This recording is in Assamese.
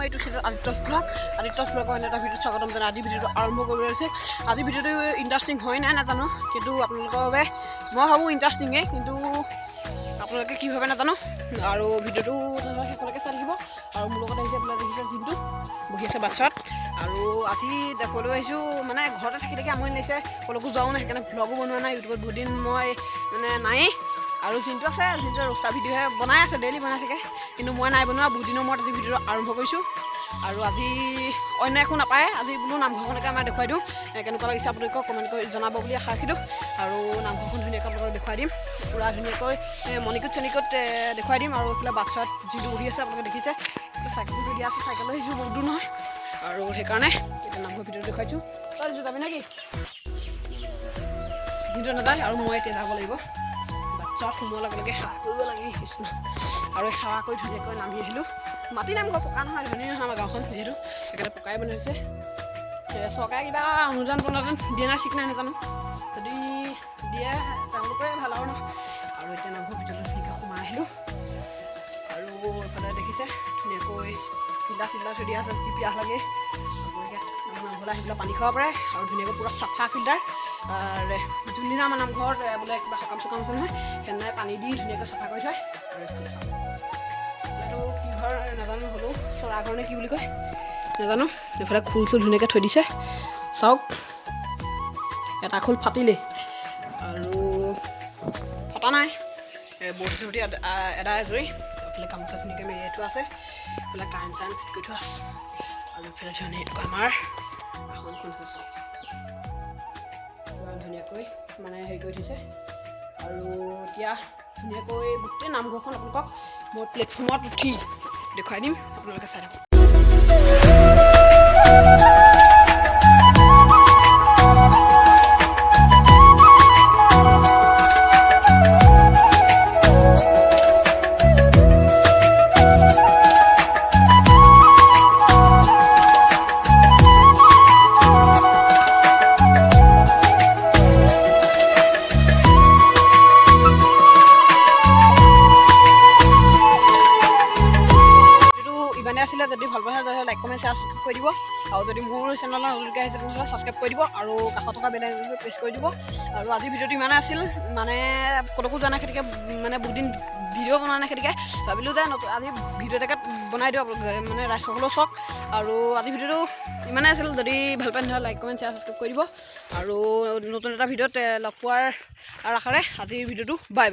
ইউটিউব চেনেল আদিত্যস ব্লগৰ অন্য এটা ভিডিঅ'ত স্বাগতম জনাই আজি ভিডিঅ'টো আৰম্ভ কৰিব লৈছে। আজি ভিডিঅ'টো ইণ্টাৰেষ্টিং হয় নাই নাজানো, কিন্তু আপোনালোকৰ বাবে মই ভাবোঁ ইণ্টাৰেষ্টিঙেই, কিন্তু আপোনালোকে কি ভাবে নাজানো। আৰু ভিডিঅ'টো শেষলৈকে চাই থাকিব। আৰু মোৰ লগত আহিছে আপোনালোকে দেখিছে জিন্তু বহি আছে বাচ্চাত। আৰু আজি দেখুৱাবলৈ আহিছোঁ, মানে ঘৰতে থাকি থাকি আমনি লাগিছে, ক'লৈকো যোৱাও নাই, সেইকাৰণে ভ্লগো বনোৱা নাই। ইউটিউবত বহুত দিন মই মানে নায়েই। আৰু জিন্তু আছে, জিন্তুৱে ৰোষ্টাৰ ভিডিঅ'হে বনাই আছে, ডেইলি বনাই থাকে, কিন্তু মই নাই বনোৱা। বহুত দিনৰ মূৰত আজি ভিডিঅ'টো আৰম্ভ কৰিছোঁ। আৰু আজি অন্য একো নাপায়, আজি বোলো নামঘৰখনকে আমাৰ দেখুৱাই দিওঁ, কেনেকুৱা লাগিছে আপোনালোকক কমেণ্ট কৰি জনাব বুলি আশা ৰাখিলোঁ। আৰু নামঘৰখন ধুনীয়াকৈ আপোনালোকক দেখুৱাই দিম, পূৰা ধুনীয়াকৈ মণিকোট চনিকোট দেখুৱাই দিম। আৰু এইফালে বাচ্চাত যিটো বহি আছে আপোনালোকে দেখিছে, চাইকেলটো থৈ দিয়া আছে, চাইকেল আহিছোঁ, বহুত দূৰ নহয়। আৰু সেইকাৰণে এতিয়া নামঘৰ ভিডিঅ'টো দেখুৱাইছোঁ। তই যাবি নেকি? যিটো নাযায়, আৰু মই এতিয়া যাব লাগিব। বাচ্চাত সোমোৱাৰ লগে লগে সেৱা কৰিব লাগে কৃষ্ণ। আৰু সেৱা কৰি ধুনীয়াকৈ নামি আহিলোঁ। মাটি নামঘৰ, পকা নহয়, ধনী নহয় আমাৰ গাঁওখন, যিহেতু সেইকাৰণে পকাই বনাইছে। চৰকাৰে কিবা অনুদান দিয়ে নাই ঠিক নাই নাজানো, যদি দিয়ে তেওঁলোকে ভাল আৰু ন। আৰু এতিয়া নামঘৰ ভিতৰলৈ ধুনীয়াকৈ সোমাই আহিলোঁ। আৰু এইফালে দেখিছে ধুনীয়াকৈ ফিল্টাৰ চিল্টাৰ থৈ দিয়া আছে, যদি পিয়াহ লাগে আপোনালোকে নামঘৰলৈ আহি পেলাই পানী খাব পাৰে। আৰু ধুনীয়াকৈ পূৰা চাফা ফিল্টাৰ। যোনদিনা আমাৰ নামঘৰত বোলে কিবা সকাম চকাম আছে নহয়, সেইদিনাই পানী দি ধুনীয়াকৈ চাফা কৰি থয়। আৰু এইফালে চাব, এইটো কি ঘৰ নাজানো, হ'লেও চৰা ঘৰ নে কি বুলি কয় নাজানো। এইফালে খোল চোল ধুনীয়াকৈ থৈ দিছে, চাওক এটা খোল ফাটিলেই, আৰু ফটা নাই, বৰ্তি চৰ্তি এদাই আজৰি। এইফালে গামোচা ধুনীয়াকৈ মেৰিয়াই থোৱা আছে, এইফালে কাৰেণ্ট চাৰেণ্ট কৰি থোৱা আছে। আৰু এইফালে ধুনীয়াকৈ আমাৰ আসনখন আছে, চাওক ধুনীয়াকৈ মানে হেৰি কৰি থৈছে। আৰু এতিয়া ধুনীয়াকৈ গোটেই নামঘৰখন আপোনালোকক মই প্লেটফৰ্মত উঠি দেখুৱাই দিম, আপোনালোকে চাই থাকক। আছিলে যদি ভাল পাইছে তেতিয়াহ'লে লাইক কমেণ্ট শ্বেয়াৰ ছাবস্ক্ৰাইব কৰি দিব। আৰু যদি মোৰ চেনেলত নতুনকৈ আহিছে তেতিয়াহ'লে ছাবস্ক্ৰাইব কৰি দিব, আৰু কাষত থকা বেল আইকনটো প্ৰেছ কৰি দিব। আৰু আজি ভিডিঅ'টো ইমানে আছিল, মানে ক'লৈকো যোৱা নাই খেতিকে, মানে বহুত দিন ভিডিঅ' বনোৱা নাই খেতিকে, ভাবিলোঁ যে আজি ভিডিঅ' এটাকে বনাই দিওঁ মানে ৰাইজসকলেও চাওক। আৰু আজি ভিডিঅ'টো ইমানে আছিল, যদি ভাল পায় তেতিয়াহ'লে লাইক কমেণ্ট শ্বেয়াৰ ছাবস্ক্ৰাইব কৰি দিব। আৰু নতুন এটা ভিডিঅ'ত লগ পোৱাৰ আশাৰে আজিৰ ভিডিঅ'টো বাই।